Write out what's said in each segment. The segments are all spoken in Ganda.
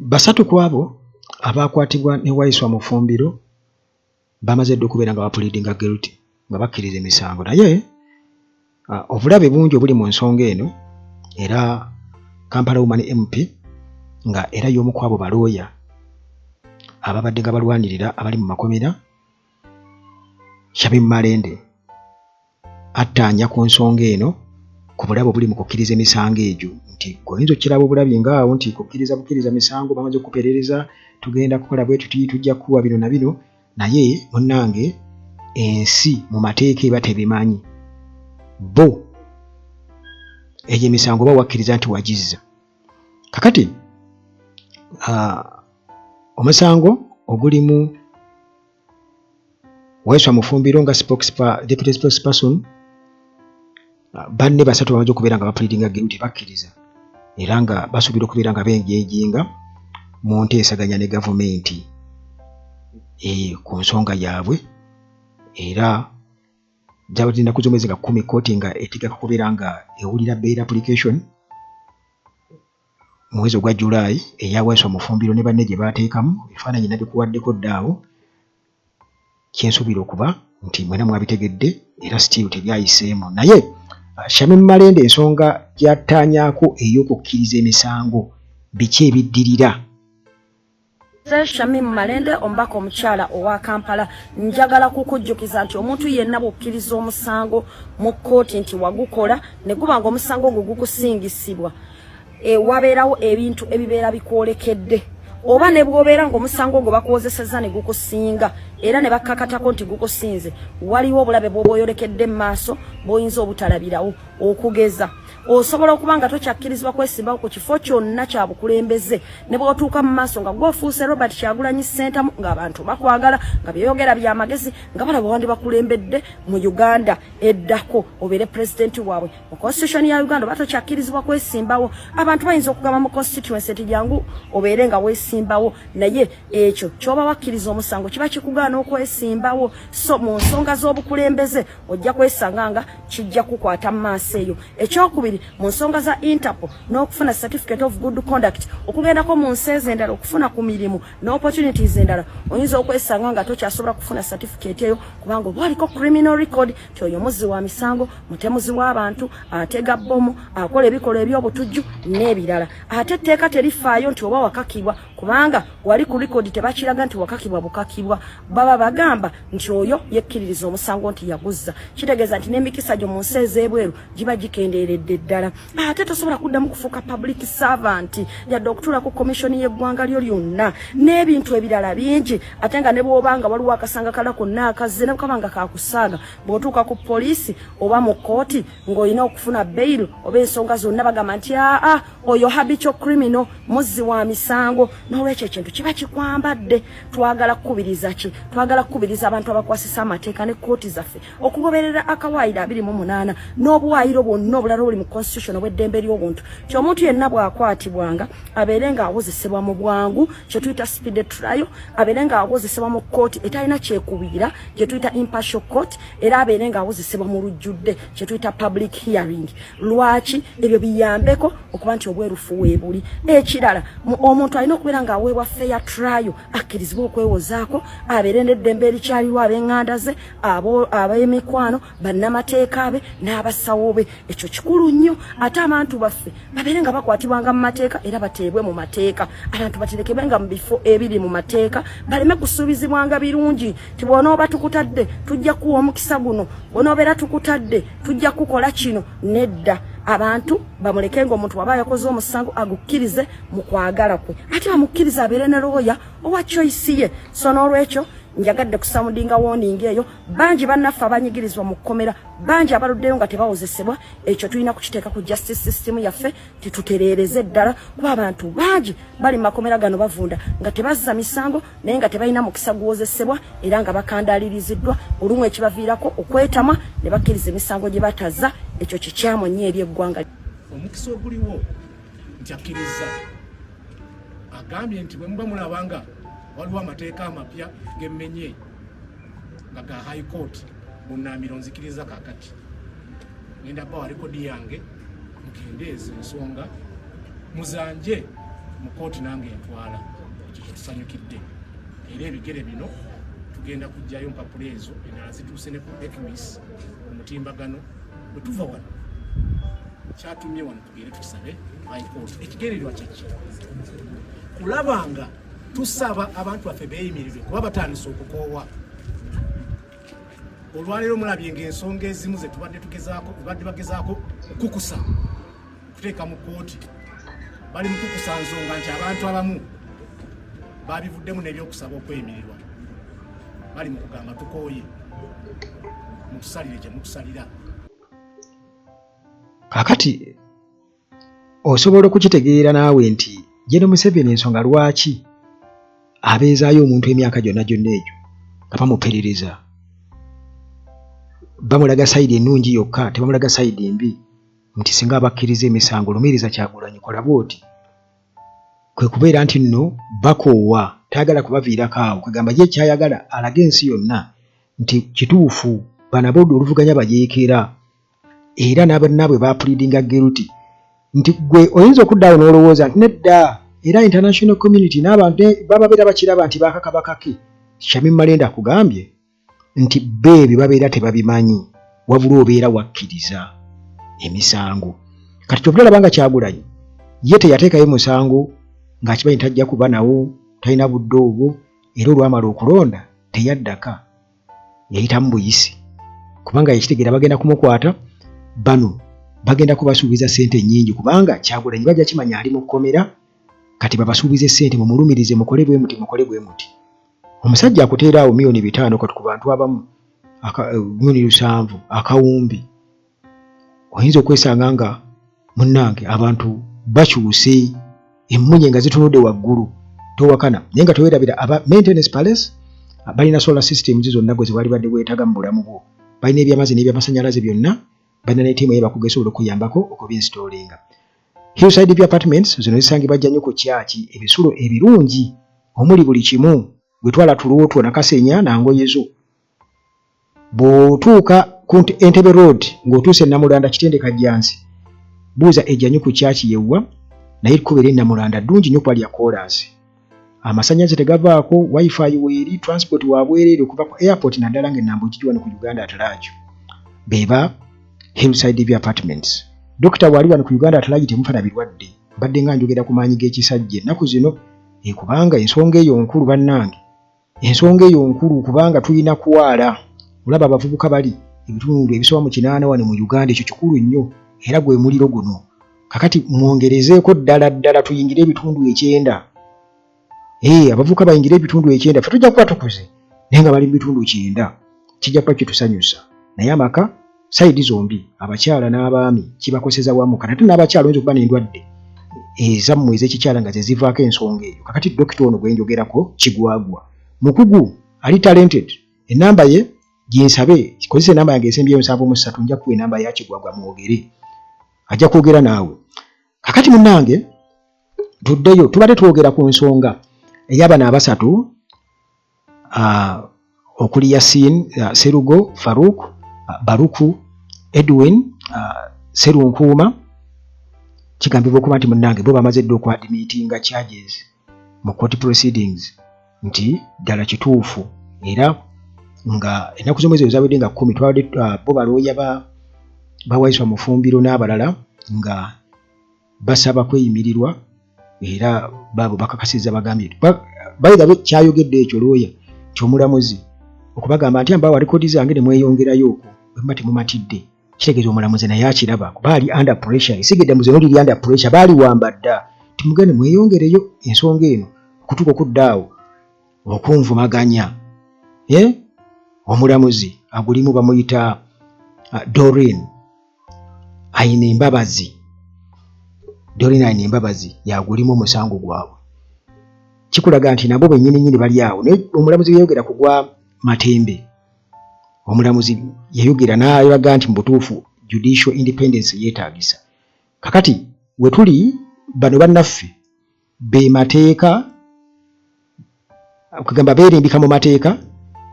basatu kwabo abakwatibwa ne Waiswa Mufumbiro bamaze okubeera nga bapulidinga guilty nga bakkiriza emisango naye obulabe bungi obuli mu nsonga eno era Kampala Women MP nga era y'omu kwabo balooya ababadde nga balwanirira abali mu makomera Shamim Malende attanya ku nsonga eno ku bulabe obuli mu kukkiriza emisango egyo nti goyinza okiraba obulabi ngaawo nti kukkiriza misango bamaze okuperereza tugenda kukola bwe tuti tujja kuwa bino na bino naye munnange ensi mu mateeka eba tebimanyi bo eyo emisango bawakkiriza nti wagizza kakati omusango ogulimu Waiswa Mufumbiro nga deputy spokesperson banne basatu bamaze okubeera nga bapulidinga guilty bakkiriza era nga basuubira okubeera nga benjejinga mu nteesaganya ne gavumenti ku nsonga yaabwe era jabatinda kuzomezi nga 10 kooti nga etegeka kubeera nga ewulira bail application mwezi ogwa July eya Waiswa Mufumbiro ne banne gye baateekamu ebifaananyi nabikuwaddeko ddaawo kyensuubira okuba nti mwena mwabitegedde era still tebyayiseemu naye Shamim Malende ensonga gy'attaanyaako ey'okukkiriza emisango biki ebiddirira Shamim Malende ombaka omukyala owa Kampala njagala kukujjukiza nti omuntu yenna bw'okkiriza omusango mu kkooti nti wagukola ne guba nga omusango ogwo gukusingisibwa wabeerawo ebintu ebibeera bikwolekedde oba ne bw'obeera ng'omusango ogwo bakuwozesezza ne gukusinga era ne bakkakatako nti gukusinze waliwo obulabe bw'oba oyolekedde mu maaso bw'oyinza obutalabirawo okugeza osobola okuba nga tokyakkirizibwa kwesimbawo ku kifo kyonna kya bukulembeze ne bw'otuuka mu maaso nga gw'ofuuse Robert Kyagulanyi Center ng'abantu bakwagala nga byeyogera by'amagezi nga balaba wandi bakulembedde mu Uganda eddako obeere pulezidenti waabwe mu constitution ya Uganda oba tokyakkirizibwa kwesimbawo abantu bayinza okugamba mu constituency nti jangu obeere nga weesimbawo naye ekyo ky'oba wakkiriza omusango kiba kikugaana okwesimbawo so mu nsonga z'obukulembeze ojja kwesanga nga kijja kukwata mu maaso eyo ekyokubiri mu nsonga za Interpol n'okufuna certificate of good conduct okugendako mu nsi ez'endala okufuna ku mirimu n'opportunities endala oyinza okwesanga nga tokyasobola kufuna certificate eyo kubanga oba waliko criminal record ti oyo muzzi wa misango mutemuzi w'abantu atega bbomu akola ebikolwa eby'obutujju n'ebirala ate etteeka terifaayo nti oba wakakibwa kubanga wali ku record tebakiraga nti wakakibwa bukakibwa baba bagamba nti oyo yekkiririza omusango nti yaguzza kitegeeza nti n'emikisa gyo mu nsi ez'ebweru giba gikendeeredde ddala ate tosobola kuddamu kufuuka public servant yadde okutuula ku commission y'eggwanga lyo lyonna n'ebintu ebirala bingi ate nga ne bw'obanga waliwo akasanga kala konna akazze ne bukaba nga kakusaaga bw'otuuka ku poliisi oba mu kooti ng'olina okufuna bail oba ensonga zonna bagamba nti oyo habitual criminal muzzi wa misango n'olwekyo ekintu kiba kikwambadde twagala kukubiriza ki twagala kukubiriza abantu abakwasisa amateeka ne kooti zaffe okugoberera akawaayiro 28 n'obuwaayiro bwonna obulala buli mu constitution obw'eddembe ly'obuntu ky'omuntu yenna bw'akwatibwanga abeere nga awozesebwa mu bwangu kye tuyita speed trial abeere nga awozesebwa mu kooti etalina kyekubiira kye tuyita impartial court era abeere nga awozesebwa mu lujjudde kye tuyita public hearing lwaki ebyo biyambeko okuba nti obwerufu weebuli ekirala omuntu alina okubeera nga aweebwa fair trial akkirizibwa okwewozaako abeere n'eddembe erikyaliwo ab'eŋŋanda ze ab'emikwano bannamateeka be n'abasawo be ekyo kikulu nnyo ate abantu baffe babeere nga bakwatibwanga mu mateeka era bateebwe mu mateeka abantu baterekebwenga mu bifo ebiri mu mateeka baleme kusuubizibwanga birungi ti bw'onooba tukutadde tujja kuwa omukisa guno bw'onoobeera tukutadde tujja kukola kino nedda abantu bamulekenga omuntu waba yakoze omusango agukkirize mu kwagala kwe ate bamukkiriza abeere ne looya owa choice ye so n'olwekyo njagadde kusamudinga warning eyo bangi bannaffe abanyigirizwa mu kkomera bangi abaluddeyo nga tebawozesebwa ekyo tulina kukiteeka ku justice system yaffe titutereereze ddala kuba abantu bangi bali mu makomera gano bavunda nga tebazza misango naye nga tebalina mukisa guwozesebwa era nga bakandaliriziddwa olumu ekibaviirako okwetamwa ne bakkiriza emisango gye batazza ekyo kikyamu nnyo eri eggwanga omukisa oguliwo nti akkiriza agambye nti bwe muba mulabanga waliwo amateeka amapya gemmenye nga ga high court munnamiro nzikiriza kakati ngenda bawa rekodi yange mukendeeze ensonga muzanje mu kooti nange ntwala ekyo kyetusanyukidde era ebigere bino tugenda kujjayo mpapula ezo endala zituuse ne ku equimis omutimbagano bwe tuva wano kyatumye wano tugere tukisabe high court ekigereerwa kyeki kulaba nga tusaba abantu baffe beeyimirirwe kuba batandise okukoowa olwaleero mulabye ng'ensonga ezimu ze tubadde bagezaako okukusa kuteeka mu kooti bali mu kukusa nsonga nti abantu abamu babivuddemu n'ebyokusaba okweyimirirwa bali mu kugamba tukooye mutusalire gye mutusalira. Kakati osobola okukitegeera naawe nti Gen. Museveni ensonga lwaki abeezaayo omuntu emyaka gyonna egyo nga bamuperereza bamulaga sayidi ennungi yokka tebamulaga sayidi embi nti singa abakkiriza emisango lumiriza Kyagulanyi kola bw'oti kwe kubeera nti nno bakoowa tayagala kubaviirako awo kwegamba ye kyayagala alaga ensi yonna nti kituufu banabodde oluvuganya bajeekera era n'abannaabwe bapulidinga guilty nti gwe oyinza okuddaawo n'olowooza nti nedda era international community n'abantu bababeera bakiraba nti bakakabakake Shamim Malende akugambye nti beebi babeera tebabimanyi wabula obeera wakkiriza emisango kati kyovulaba nga Kyagulanyi ye teyateekayo musango ng'akimanyi tajja kuba nawo talina budde obwo era olwamala okulonda teyaddaka yayitamu buyisi kubanga yakitegeera bagenda kumukwata bano bagenda kubasuubiza ssente nnyingi kubanga Kyagulanyi bajja kimanya ali mu kkomera kati babasuubize ssente mumulumirize mukole bwe muti omusajja akuteera awo milioni 5 kati ku bantu abamu milioni 7 akawumbi oyinza okwesanga nga munnange abantu bakyuse emmunye nga zitunudde waggulu towakana naye nga towerabira aba maintenance palace balina solar systems zonna gwe zibali badde bwetaga mu bulamu bwo balina ebyamazzi n'ebyamasanyalaze byonna balina n'ettiimu ey'abakugesobola okuyambako okubinstallinga. Hillside vya apartments zino zisangibwa nnyo ku kyaki ebisulo ebirungi omuli buli kimu gwetwala tulwotwo nakasenya nangoyezo bw'otuuka ku Entebbe Road ng'otuuse Namulanda kitendeka Jansi buuza ejjanyo ku kyaki yewwa naye ekkubira Namulanda ddungi nnyo kwali ya kolansi amasannyalaze tegavaako wifi weeri transport wabwereere okuva ku airport naddala ng'ennambo gigiwano ku Uganda atalaajo beba Hillside vya apartments. Dokita wali wano ku Uganda atalaajo temufuna birwadde mbadde nga njogera ku maanyi g'ekisajja ennaku zino kubanga ensonga eyo nkulu bannange ensonga eyo nkulu kubanga tulina kuwaala olaba abavubuka bali ebitundu ebisoba mu 8 wano mu Uganda ekyo kikulu nnyo era gwe muliro guno kakati mwongerezeeko ddala tuyingire ebitundu 9 abavubuka bayingire ebitundu 9 fe tujja kuba tukuze naye nga bali mu bitundu 9 kijja kuba kitusanyusa naye amaka sayidi zombi abakyala n'abaami kibakoseza wamu kati n'abakyala oyinza okuba n'endwadde ezammwe ez'ekikyala nga ze zivaako ensonga eyo kakati dokita ono gwe njogerako Kigwagwa mukugu ali talented enamba ye ginsabe kikozesa enamba yange esembyeyo 7 nja kuwa enamba ya Kigwagwa mwogere ajja kwogera naawe kakati munnange tuddeyo tubadde twogera ku nsonga ey'abana abasatu okuli Yasin Serugo Farouk Baruku Edwin Serunkuuma kigambibwa okuba nti munnange bo bamaze dda okwadimitinga charges mu court proceedings nti ddala kituufu era nga ennaku z'omwezi ezabadde nga 10 twabadde bo balooya bawaiswa mu Fumbiro n'abalala nga basaba kweyimirirwa era babo bakakasiza bagambye bayirabe kyayogedde ekyo looya ky'omulamuzi okubagamba nti ambaawo rekodi zange ne mweyongerayo okwo bwe temumatidde kitegeeza omulamuzi naye akiraba baali under pressure esigedde muzeno liri under pressure baali wambadda timugende mweyongereyo ensonga eno okutuuka okuddaawo okunvumaganya omulamuzi agulimu bamuyita Doreen ayina embabazi yagulimu omusango gwabwe kikulaga nti nabo bennyini bali awo naye omulamuzi yayogera ku gwa Matembe omulamuzi yayogera n'ayoga nti mu butuufu judicial independence yeetaagisa kakati we tuli bano bannaffe be mateeka okugamba beerimbika mu mateeka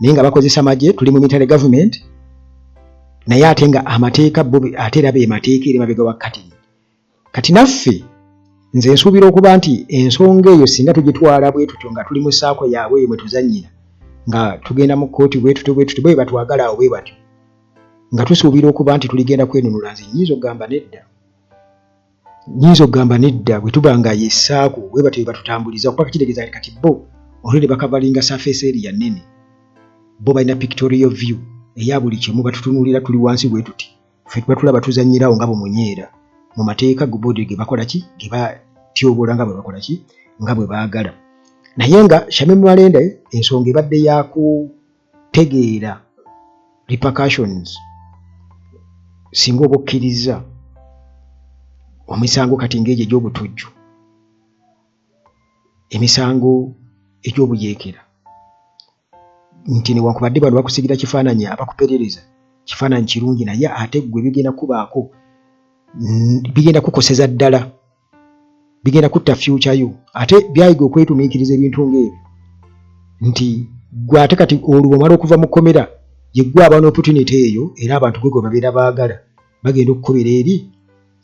naye nga bakozesa magye tuli mu military government naye ate nga amateeka bo ate era be mateeka eri mabega wa kati naffe nze nsuubira okuba nti ensonga eyo singa tugitwala bwe tutyo nga tuli mu ssaako yaabwe mwe tuzannyira nga tugenda mu kkooti bwe tutyo bwe batwagala awo bwe batyo nga tusuubira okuba nti tuligenda kwenunula. Nze nnyinza okugamba nedda bwe tuba nga yessaaku bwe batyo batutambuliza okuba kitegeeza kati bo olwedde bakavalinga surface area nnene, bo balina pictorial view eya buli kimu, batutunuulira tuli wansi bwe tuti ffe tuba tulaba tuzannyirawo nga bumunyeera mu mateeka gubodi ge bakola ki ge batyobola nga bwe bakola ki nga bwe baagala. Naye nga Shamim Malende ensonga ebadde ya kutegeera repercussions singa oba okkiriza emisango kati ng'egyo egy'obutujju, emisango egy'obuyeekera, nti newankubadde bano bakusigira kifaananyi abakuperereza kifaananyi kirungi naye ate gwe bigenda kubaako bigenda kukoseza ddala, bigenda kutta future yo. Ate byayiga okwetumiikiriza ebintu ng'ebyo nti gwe ate kati olwo omala okuva mu kkomera ye gwe aba n'opportunity eyo era abantu gwe babeera baagala bagenda okukobera eri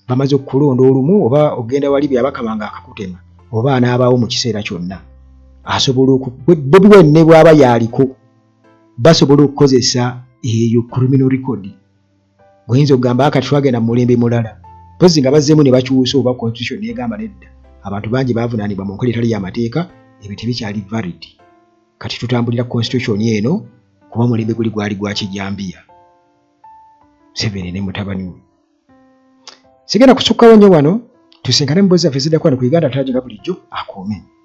bamaze okukulonda olumu oba ogenda wali byabakama nga akakutema oba anaabaawo mu kiseera kyonna asobola bobi wenne bw'aba yaaliko basobola okukozesa eyo criminal record. Oyinza okugamba akati twagenda mu mulembe mulala pozi nga bazzeemu ne bakyusa oba constitution negamba nedda abantu bangi baavunaanibwa mu nkola etali y'amateeka ebyo tebikyali valid. Kati tutambulira constitution eno kuba mulembe guli gwali gwa kijambiya Museveni ne mutabani we. Sigenda kusukkawo nnyo wano tusinkane mu mboozi zaffe ziddako wano ku Uganda Talagiga bulijjo akoome.